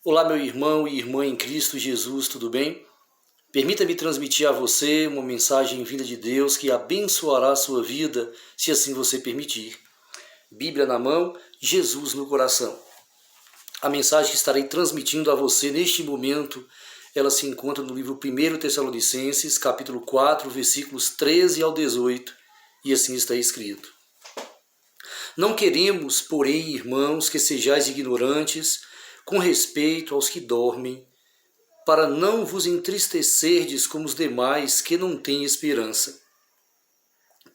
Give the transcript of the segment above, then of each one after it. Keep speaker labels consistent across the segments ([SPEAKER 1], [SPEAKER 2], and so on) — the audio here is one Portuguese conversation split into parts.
[SPEAKER 1] Olá, meu irmão e irmã em Cristo Jesus, tudo bem? Permita-me transmitir a você uma mensagem vinda de Deus que abençoará a sua vida, se assim você permitir. Bíblia na mão, Jesus no coração. A mensagem que estarei transmitindo a você neste momento, ela se encontra no livro 1 Tessalonicenses, capítulo 4, versículos 13 ao 18, e assim está escrito. Não queremos, porém, irmãos, que sejais ignorantes com respeito aos que dormem, para não vos entristecerdes como os demais que não têm esperança.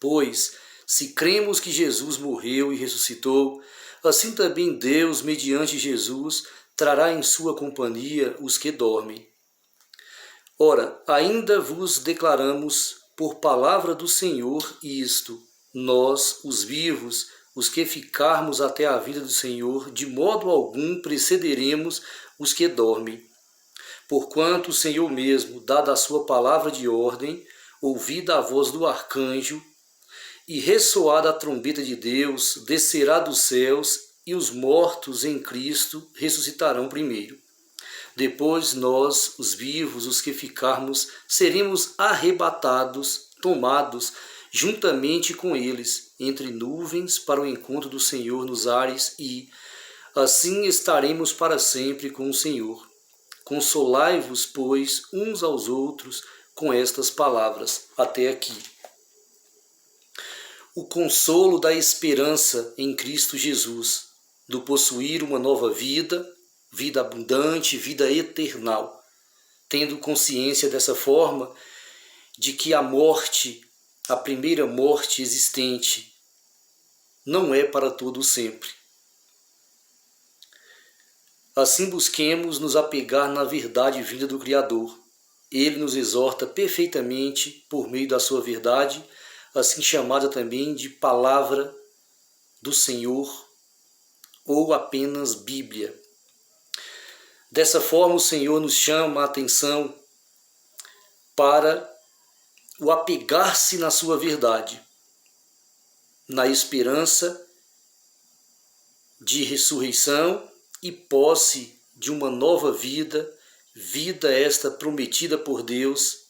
[SPEAKER 1] Pois, se cremos que Jesus morreu e ressuscitou, assim também Deus, mediante Jesus, trará em sua companhia os que dormem. Ora, ainda vos declaramos por palavra do Senhor isto: nós, os vivos, os que ficarmos até a vinda do Senhor, de modo algum precederemos os que dormem. Porquanto o Senhor mesmo, dada a sua palavra de ordem, ouvida a voz do arcanjo, e ressoada a trombeta de Deus, descerá dos céus, e os mortos em Cristo ressuscitarão primeiro. Depois nós, os vivos, os que ficarmos, seremos arrebatados, tomados, juntamente com eles, entre nuvens, para o encontro do Senhor nos ares, e assim estaremos para sempre com o Senhor. Consolai-vos, pois, uns aos outros com estas palavras. Até aqui. O consolo da esperança em Cristo Jesus, do possuir uma nova vida, vida abundante, vida eternal, tendo consciência dessa forma de que a morte, a primeira morte existente, não é para todo sempre. Assim busquemos nos apegar na verdade vinda do Criador. Ele nos exorta perfeitamente por meio da sua verdade, assim chamada também de Palavra do Senhor ou apenas Bíblia. Dessa forma, o Senhor nos chama a atenção para o apegar-se na sua verdade, na esperança de ressurreição e posse de uma nova vida, vida esta prometida por Deus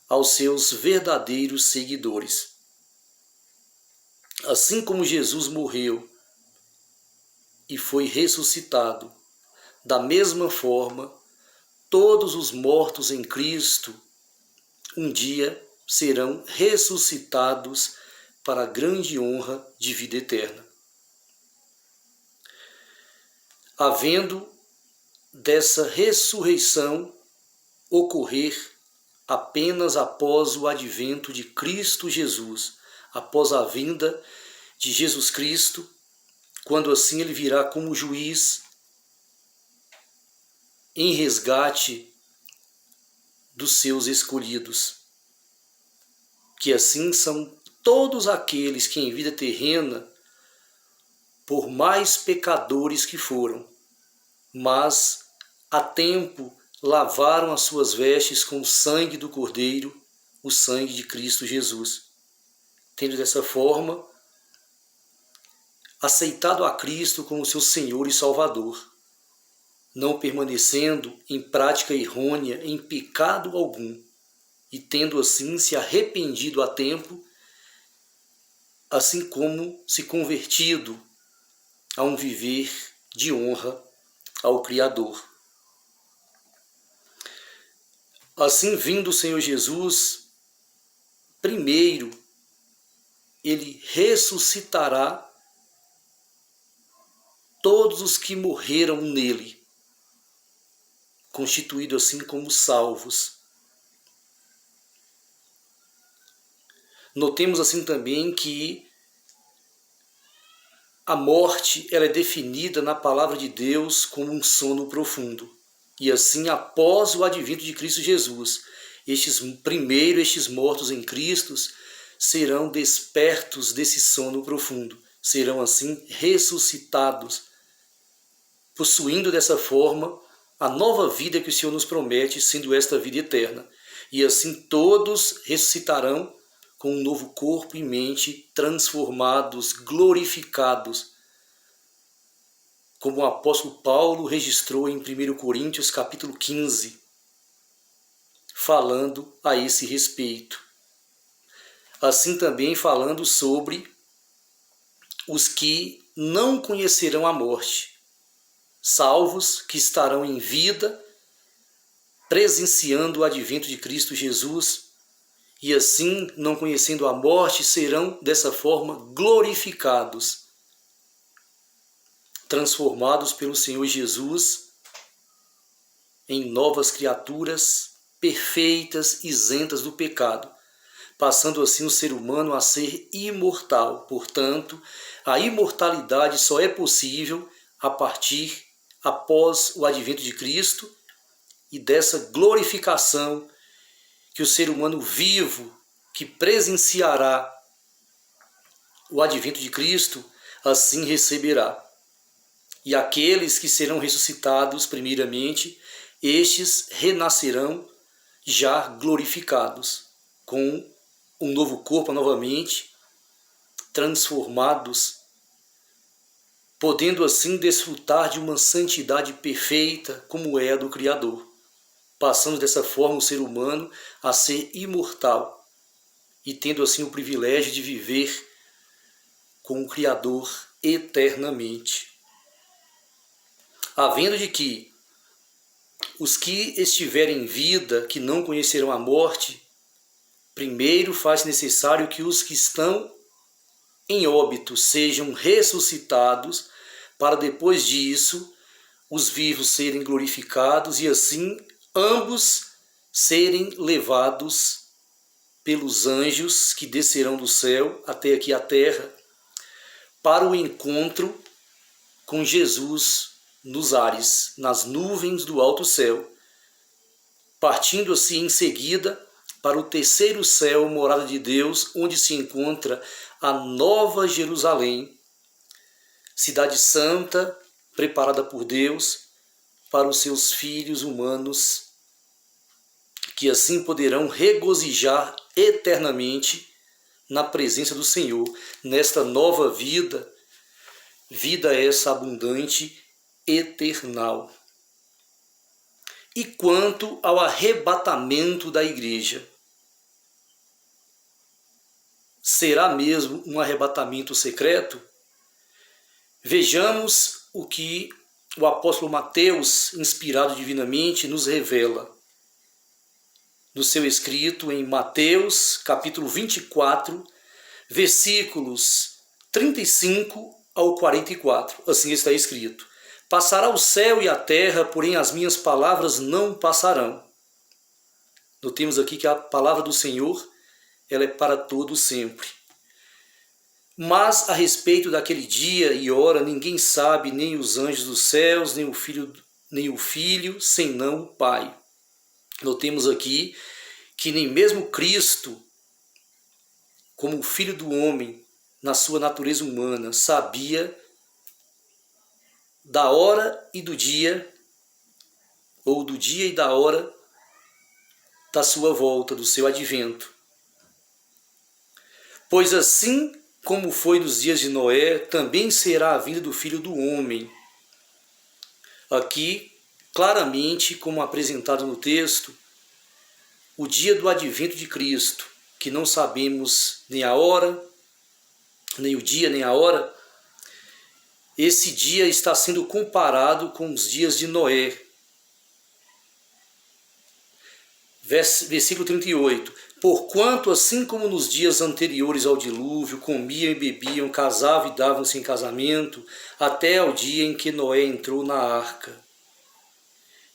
[SPEAKER 1] aos seus verdadeiros seguidores. Assim como Jesus morreu e foi ressuscitado, da mesma forma, todos os mortos em Cristo um dia serão ressuscitados para a grande honra de vida eterna. Havendo dessa ressurreição ocorrer apenas após o advento de Cristo Jesus, após a vinda de Jesus Cristo, quando assim ele virá como juiz em resgate dos seus escolhidos, que assim são todos aqueles que em vida terrena, por mais pecadores que foram, mas a tempo lavaram as suas vestes com o sangue do Cordeiro, o sangue de Cristo Jesus. Tendo dessa forma aceitado a Cristo como seu Senhor e Salvador, não permanecendo em prática errônea, em pecado algum, e tendo assim se arrependido a tempo, assim como se convertido a um viver de honra ao Criador. Assim, vindo o Senhor Jesus, primeiro, ele ressuscitará todos os que morreram nele, constituído assim como salvos. Notemos assim também que a morte ela é definida na palavra de Deus como um sono profundo. E assim, após o advento de Cristo Jesus, estes mortos em Cristo serão despertos desse sono profundo, serão assim ressuscitados, possuindo dessa forma a nova vida que o Senhor nos promete, sendo esta vida eterna. E assim todos ressuscitarão com um novo corpo e mente transformados, glorificados, como o apóstolo Paulo registrou em 1 Coríntios capítulo 15, falando a esse respeito. Assim também falando sobre os que não conhecerão a morte, salvos que estarão em vida, presenciando o advento de Cristo Jesus, e assim, não conhecendo a morte, serão dessa forma glorificados, transformados pelo Senhor Jesus em novas criaturas perfeitas, isentas do pecado, passando assim o ser humano a ser imortal. Portanto, a imortalidade só é possível após o advento de Cristo e dessa glorificação que o ser humano vivo, que presenciará o advento de Cristo, assim receberá. E aqueles que serão ressuscitados primeiramente, estes renascerão já glorificados, com um novo corpo novamente, transformados, podendo assim desfrutar de uma santidade perfeita como é a do Criador, passando dessa forma o ser humano a ser imortal e tendo assim o privilégio de viver com o Criador eternamente. Havendo de que os que estiverem em vida, que não conhecerão a morte, primeiro faz necessário que os que estão em óbito sejam ressuscitados, para depois disso os vivos serem glorificados e assim ambos serem levados pelos anjos que descerão do céu até aqui a terra para o encontro com Jesus nos ares, nas nuvens do alto céu, partindo assim em seguida para o terceiro céu, morada de Deus, onde se encontra a Nova Jerusalém, cidade santa, preparada por Deus para os seus filhos humanos, que assim poderão regozijar eternamente na presença do Senhor, nesta nova vida, vida essa abundante, eternal. E quanto ao arrebatamento da igreja, será mesmo um arrebatamento secreto? Vejamos o que o apóstolo Mateus, inspirado divinamente, nos revela no seu escrito em Mateus, capítulo 24, versículos 35 ao 44. Assim está escrito: Passará o céu e a terra, porém as minhas palavras não passarão. Notemos aqui que a palavra do Senhor, ela é para todo sempre. Mas a respeito daquele dia e hora, ninguém sabe, nem os anjos dos céus, nem o Filho, senão o Pai. Notemos aqui que nem mesmo Cristo, como o Filho do homem, na sua natureza humana, sabia da hora e do dia, ou do dia e da hora da sua volta, do seu advento. Pois assim como foi nos dias de Noé, também será a vinda do Filho do homem. Aqui, claramente, como apresentado no texto, o dia do advento de Cristo, que não sabemos nem a hora, nem o dia, nem a hora, esse dia está sendo comparado com os dias de Noé. Versículo 38. Porquanto, assim como nos dias anteriores ao dilúvio, comiam e bebiam, casavam e davam-se em casamento, até ao dia em que Noé entrou na arca.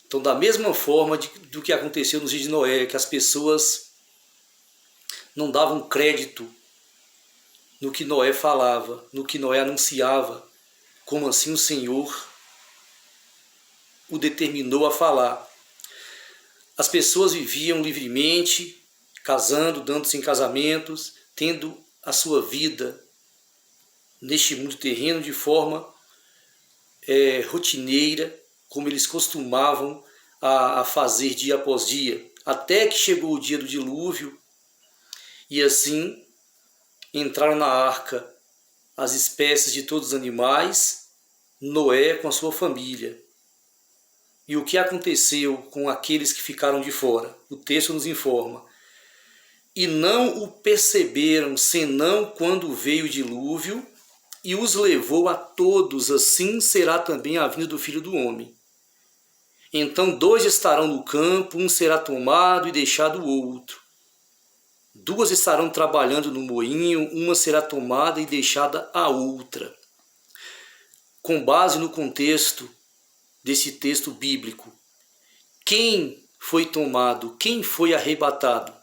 [SPEAKER 1] Então, da mesma forma do que aconteceu nos dias de Noé, que as pessoas não davam crédito no que Noé falava, no que Noé anunciava, como assim o Senhor o determinou a falar. As pessoas viviam livremente, casando, dando-se em casamentos, tendo a sua vida neste mundo terreno de forma rotineira, como eles costumavam a fazer dia após dia, até que chegou o dia do dilúvio, e assim entraram na arca as espécies de todos os animais, Noé com a sua família. E o que aconteceu com aqueles que ficaram de fora? O texto nos informa. E não o perceberam, senão quando veio o dilúvio, e os levou a todos, assim será também a vinda do Filho do Homem. Então 2 estarão no campo, um será tomado e deixado o outro. 2 estarão trabalhando no moinho, uma será tomada e deixada a outra. Com base no contexto desse texto bíblico, quem foi tomado, quem foi arrebatado?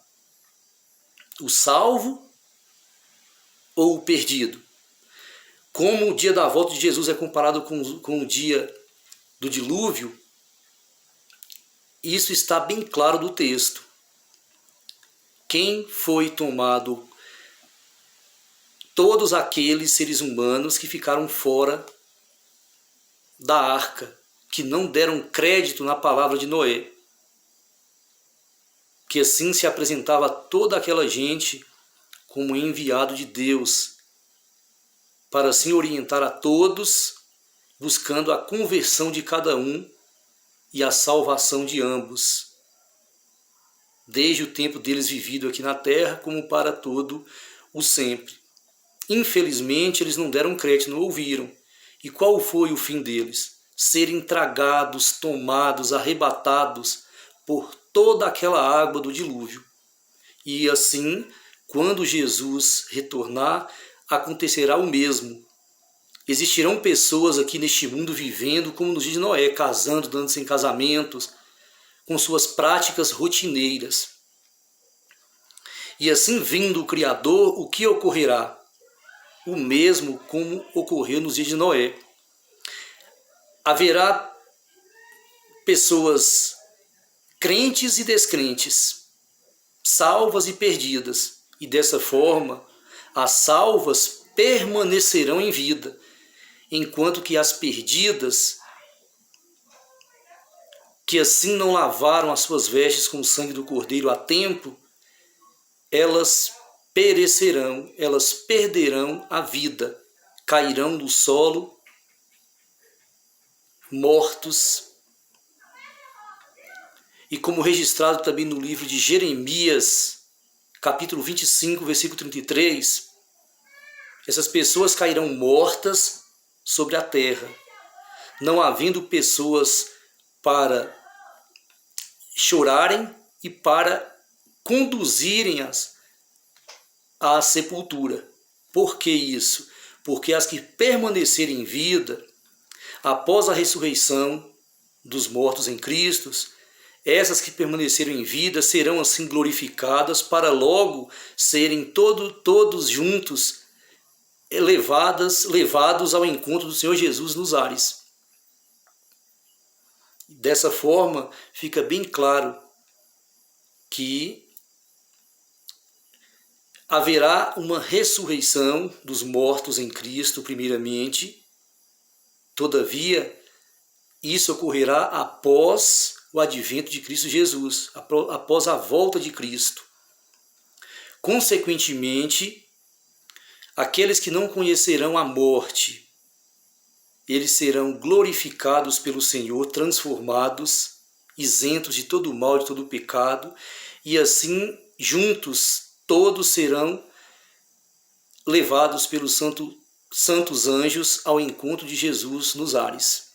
[SPEAKER 1] O salvo ou o perdido? Como o dia da volta de Jesus é comparado com o dia do dilúvio, isso está bem claro do texto. Quem foi tomado? Todos aqueles seres humanos que ficaram fora da arca, que não deram crédito na palavra de Noé. Que assim se apresentava toda aquela gente como enviado de Deus, para assim orientar a todos, buscando a conversão de cada um e a salvação de ambos, desde o tempo deles vivido aqui na terra, como para todo o sempre. Infelizmente, eles não deram crédito, não ouviram. E qual foi o fim deles? Serem tragados, tomados, arrebatados por toda aquela água do dilúvio. E assim, quando Jesus retornar, acontecerá o mesmo. Existirão pessoas aqui neste mundo vivendo como nos dias de Noé, casando, dando-se em casamentos, com suas práticas rotineiras. E assim, vindo o Criador, o que ocorrerá? O mesmo como ocorreu nos dias de Noé. Haverá pessoas crentes e descrentes, salvas e perdidas. E dessa forma, as salvas permanecerão em vida, enquanto que as perdidas, que assim não lavaram as suas vestes com o sangue do Cordeiro a tempo, elas perecerão, elas perderão a vida, cairão no solo, mortos. E como registrado também no livro de Jeremias, capítulo 25, versículo 33, essas pessoas cairão mortas sobre a terra, não havendo pessoas para chorarem e para conduzirem-as à sepultura. Por que isso? Porque as que permanecerem em vida, após a ressurreição dos mortos em Cristo, essas que permaneceram em vida serão assim glorificadas para logo serem todos juntos levados ao encontro do Senhor Jesus nos ares. Dessa forma, fica bem claro que haverá uma ressurreição dos mortos em Cristo, primeiramente. Todavia, isso ocorrerá após o advento de Cristo Jesus, após a volta de Cristo. Consequentemente, aqueles que não conhecerão a morte, eles serão glorificados pelo Senhor, transformados, isentos de todo o mal, de todo o pecado, e assim, juntos, todos serão levados pelos santos anjos ao encontro de Jesus nos ares,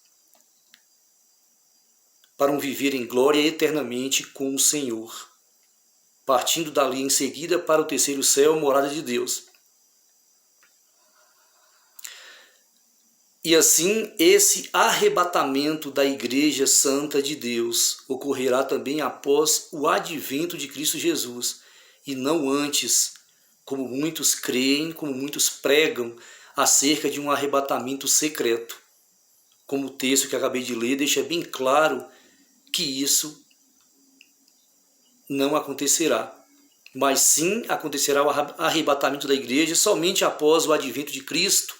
[SPEAKER 1] para um viver em glória eternamente com o Senhor, partindo dali em seguida para o terceiro céu, morada de Deus. E assim, esse arrebatamento da Igreja Santa de Deus ocorrerá também após o advento de Cristo Jesus, e não antes, como muitos creem, como muitos pregam, acerca de um arrebatamento secreto. Como o texto que acabei de ler deixa bem claro que isso não acontecerá. Mas sim acontecerá o arrebatamento da Igreja somente após o advento de Cristo,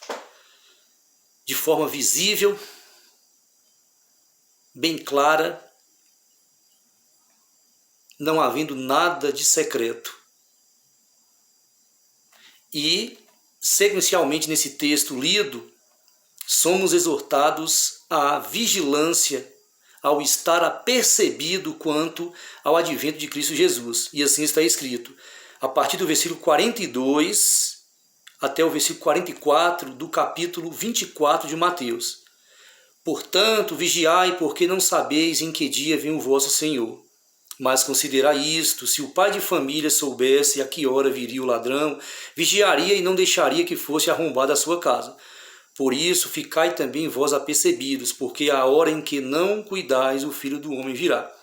[SPEAKER 1] de forma visível, bem clara, não havendo nada de secreto. E, sequencialmente nesse texto lido, somos exortados à vigilância, ao estar apercebido quanto ao advento de Cristo Jesus. E assim está escrito, a partir do versículo 42 até o versículo 44 do capítulo 24 de Mateus. Portanto, vigiai, porque não sabeis em que dia vem o vosso Senhor. Mas considerai isto, se o pai de família soubesse a que hora viria o ladrão, vigiaria e não deixaria que fosse arrombada a sua casa. Por isso, ficai também vós apercebidos, porque a hora em que não cuidais, o Filho do Homem virá.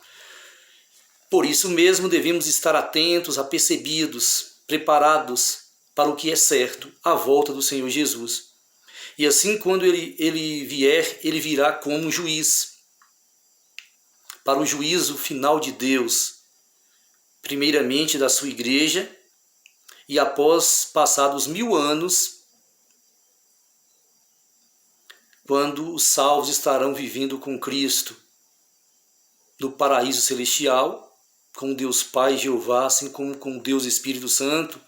[SPEAKER 1] Por isso mesmo devemos estar atentos, apercebidos, preparados para o que é certo, a volta do Senhor Jesus. E assim, quando ele vier, ele virá como juiz, para o juízo final de Deus, primeiramente da sua igreja, e após passados 1000 anos, quando os salvos estarão vivendo com Cristo no paraíso celestial, com Deus Pai Jeová, assim como com Deus Espírito Santo,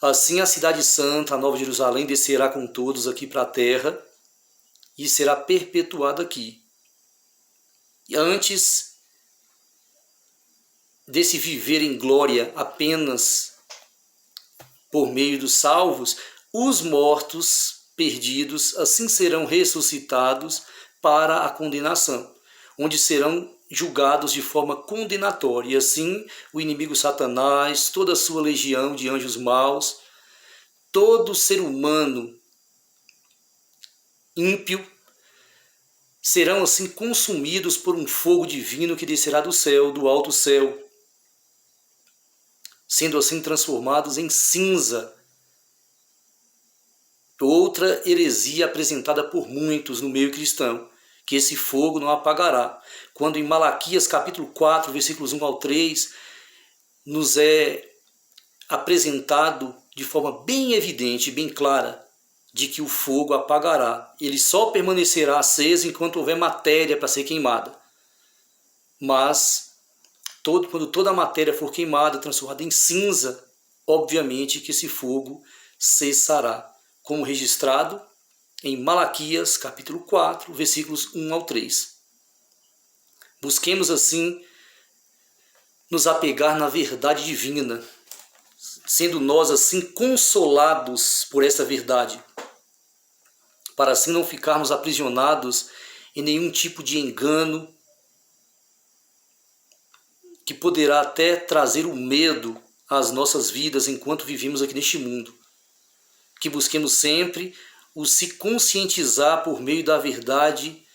[SPEAKER 1] assim a cidade santa, a Nova Jerusalém, descerá com todos aqui para a terra e será perpetuada aqui. E antes desse viver em glória apenas por meio dos salvos, os mortos perdidos assim serão ressuscitados para a condenação, onde serão julgados de forma condenatória. E assim o inimigo Satanás, toda a sua legião de anjos maus, todo ser humano ímpio, serão assim consumidos por um fogo divino que descerá do céu, do alto céu, sendo assim transformados em cinza. Outra heresia apresentada por muitos no meio cristão, que esse fogo não apagará. Quando em Malaquias capítulo 4, versículos 1 ao 3, nos é apresentado de forma bem evidente, bem clara, de que o fogo apagará. Ele só permanecerá aceso enquanto houver matéria para ser queimada. Mas, quando toda a matéria for queimada, transformada em cinza, obviamente que esse fogo cessará, como registrado em Malaquias, capítulo 4, versículos 1 ao 3. Busquemos, assim, nos apegar na verdade divina, sendo nós, assim, consolados por essa verdade, para assim não ficarmos aprisionados em nenhum tipo de engano que poderá até trazer o medo às nossas vidas enquanto vivemos aqui neste mundo. Que busquemos sempre o se conscientizar por meio da verdade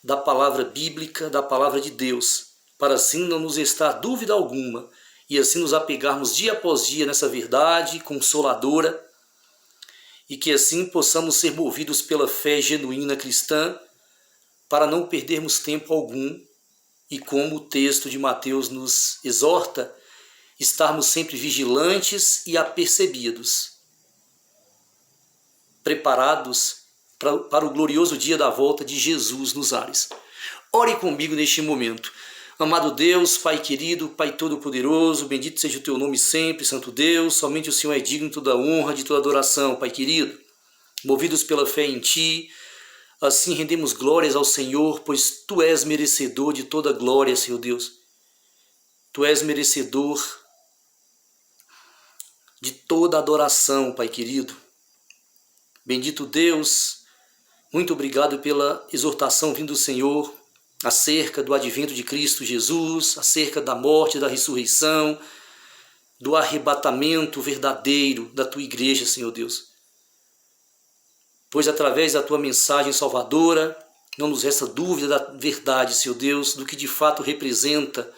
[SPEAKER 1] da palavra bíblica, da palavra de Deus, para assim não nos restar dúvida alguma e assim nos apegarmos dia após dia nessa verdade consoladora e que assim possamos ser movidos pela fé genuína cristã para não perdermos tempo algum e, como o texto de Mateus nos exorta, estarmos sempre vigilantes e apercebidos, preparados para o glorioso dia da volta de Jesus nos ares. Ore comigo neste momento. Amado Deus, Pai querido, Pai todo-poderoso, bendito seja o teu nome sempre, Santo Deus, somente o Senhor é digno de toda honra, de toda adoração, Pai querido. Movidos pela fé em Ti, assim rendemos glórias ao Senhor, pois Tu és merecedor de toda glória, Senhor Deus. Tu és merecedor de toda adoração, Pai querido. Bendito Deus, muito obrigado pela exortação vinda do Senhor acerca do advento de Cristo Jesus, acerca da morte, da ressurreição, do arrebatamento verdadeiro da Tua igreja, Senhor Deus. Pois através da Tua mensagem salvadora, não nos resta dúvida da verdade, Senhor Deus, do que de fato representa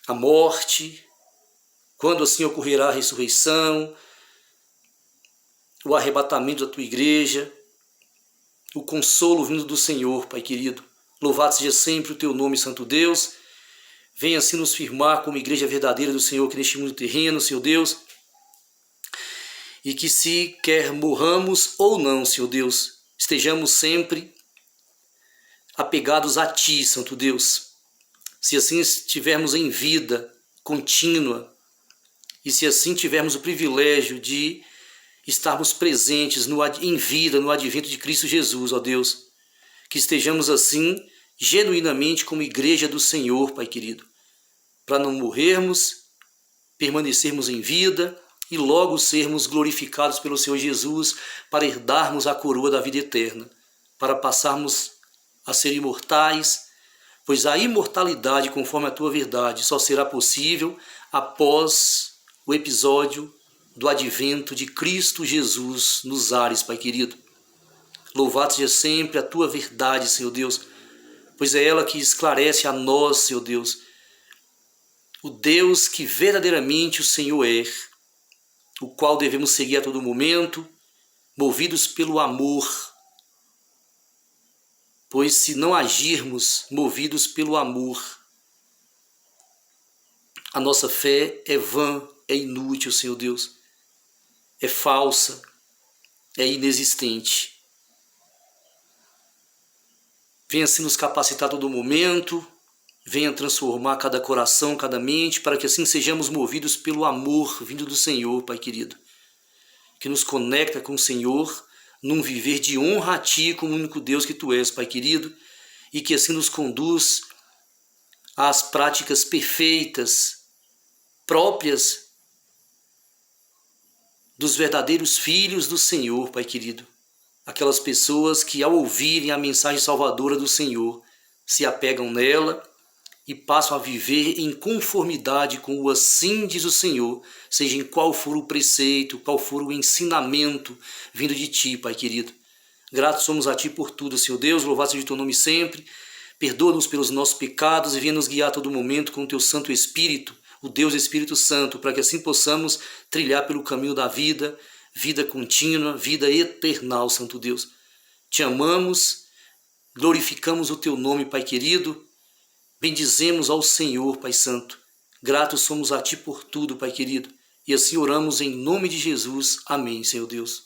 [SPEAKER 1] a morte, quando assim ocorrerá a ressurreição, o arrebatamento da Tua igreja, o consolo vindo do Senhor, Pai querido. Louvado seja sempre o Teu nome, Santo Deus. Venha assim nos firmar como igreja verdadeira do Senhor aqui neste mundo terreno, Senhor Deus. E que se quer morramos ou não, Senhor Deus, estejamos sempre apegados a Ti, Santo Deus. Se assim estivermos em vida contínua e se assim tivermos o privilégio de estarmos presentes em vida no advento de Cristo Jesus, ó Deus. Que estejamos assim, genuinamente como igreja do Senhor, Pai querido, para não morrermos, permanecermos em vida e logo sermos glorificados pelo Senhor Jesus para herdarmos a coroa da vida eterna, para passarmos a ser imortais, pois a imortalidade, conforme a tua verdade, só será possível após o episódio do advento de Cristo Jesus nos ares, Pai querido. Louvado seja sempre a tua verdade, Senhor Deus, pois é ela que esclarece a nós, Senhor Deus, o Deus que verdadeiramente o Senhor é, o qual devemos seguir a todo momento, movidos pelo amor. Pois se não agirmos movidos pelo amor, a nossa fé é vã, é inútil, Senhor Deus, é falsa, é inexistente. Venha se nos capacitar a todo momento, venha transformar cada coração, cada mente, para que assim sejamos movidos pelo amor vindo do Senhor, Pai querido, que nos conecta com o Senhor, num viver de honra a Ti como o único Deus que Tu és, Pai querido, e que assim nos conduz às práticas perfeitas, próprias dos verdadeiros filhos do Senhor, Pai querido. Aquelas pessoas que, ao ouvirem a mensagem salvadora do Senhor, se apegam nela e passam a viver em conformidade com o assim diz o Senhor, seja em qual for o preceito, qual for o ensinamento vindo de Ti, Pai querido. Gratos somos a Ti por tudo, Senhor Deus, louvado seja o Teu nome sempre. Perdoa-nos pelos nossos pecados e venha nos guiar a todo momento com o Teu Santo Espírito, o Deus Espírito Santo, para que assim possamos trilhar pelo caminho da vida, vida contínua, vida eternal, Santo Deus. Te amamos, glorificamos o Teu nome, Pai querido, bendizemos ao Senhor, Pai Santo. Gratos somos a Ti por tudo, Pai querido. E assim oramos em nome de Jesus. Amém, Senhor Deus.